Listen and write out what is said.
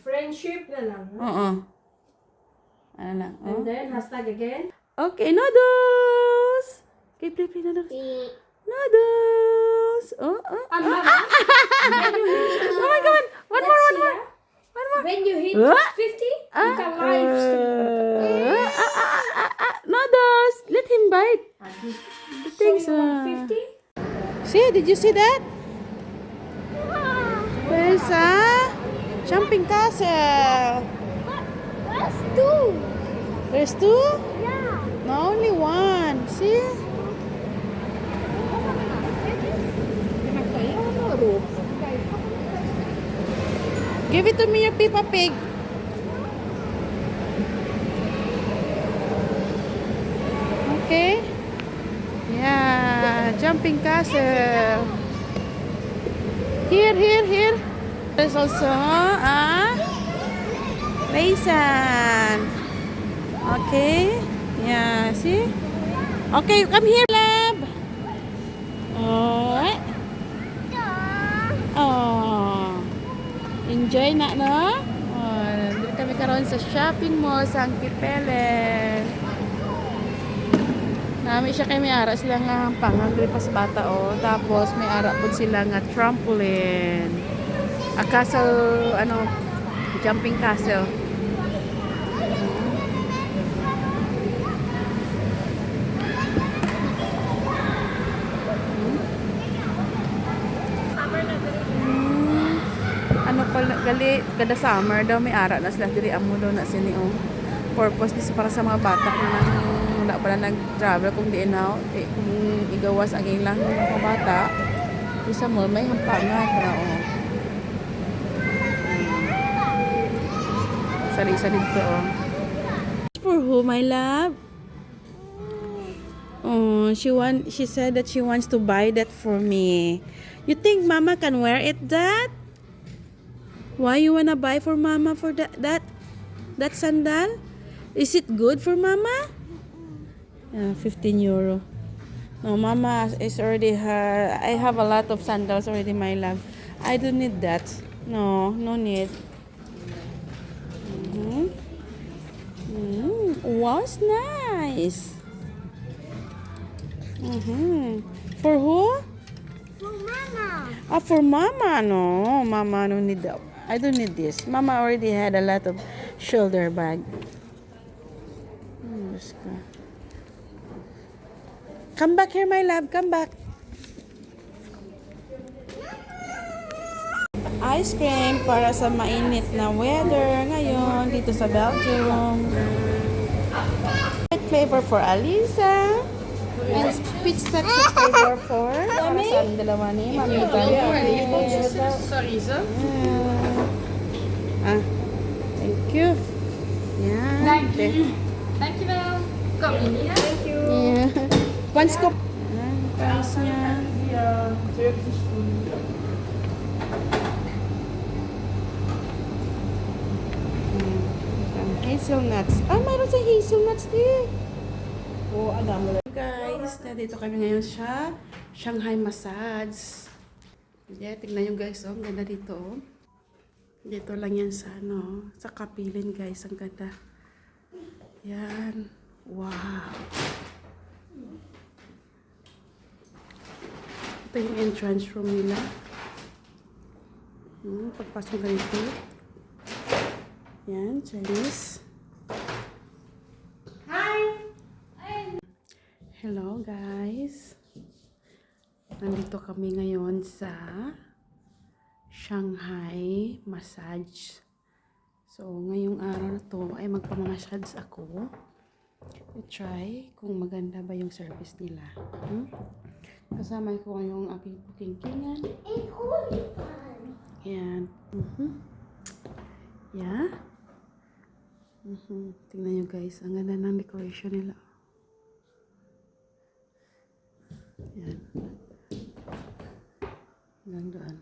Friendship na lang. Oo. Ano lang. And then, hashtag again. Okay, noodles! Okay, play noodles. Noodles! Oh my God! One more! When you hit 50, you can live stream. Noodles! Let him bite. I think so. 50? See, did you see that? There's a jumping castle. Where's two? There's two? Yeah. No, only one. See? Give it to me, your Peppa Pig. Okay. Yeah, jumping castle. Here. There's also a Laysan. Okay. Yeah, see? Okay, come here, lab. Alright. Oh. Enjoy na, no? Oh, dito kami karon sa shopping mall sa Angkipelen. Nami siya kay may ara sila nga pangagri pas bata oh. Tapos may ara pud sila nga trampoline. A castle jumping castle. Gali kada summer daw may ara na sila diri amo daw na sini oh. Purpose ni para sa mga bata na nang wala pa na nag-travel kung di na kung igawas ang ilang mga bata. Isa mo may hampangan para oh. Sali-sali dito oh. For who, my love? Oh, she said that she wants to buy that for me. You think mama can wear it, Dad? Why you wanna buy for mama for that sandal? Is it good for mama? 15 euro. No, mama is already I have a lot of sandals already, my love. I don't need that. No need. Wow, it's nice. For who? For mama. For mama. No, mama no need that. I don't need this. Mama already had a lot of shoulder bag. Come back here, my love. Come back. Ice cream para sa mainit na weather ngayon dito sa Belgium. Flavor for Alisa. And pistachio flavor for para sa aming dalawa ni Mami. Sorry, sir. Thank you. Yeah. Thank you, ma'am. Thank you. Yeah. One scoop. Price niya. Hazelnuts. Mayroon sa hazelnuts din. Oh, alam mo. Guys, dito kami ngayon sa Shanghai Massage. Yeah, tignan nyo guys, oh, ang ganda dito. Oh. Dito lang yan sa sa Kapilin guys, ang ganda. Yan. Wow. Ito yung entrance room nila. Pagpasok ganito. Yan, Chinese. Hello guys. Nandito kami ngayon sa Shanghai Massage. So, ngayong araw na to ay magpamamassage ako. I-try kung maganda ba yung service nila. Kasama ko yung aking pukingkingan. Yan. Yeah. Tingnan nyo guys. Ang ganda ng decoration nila. Yan. Hanggang doon.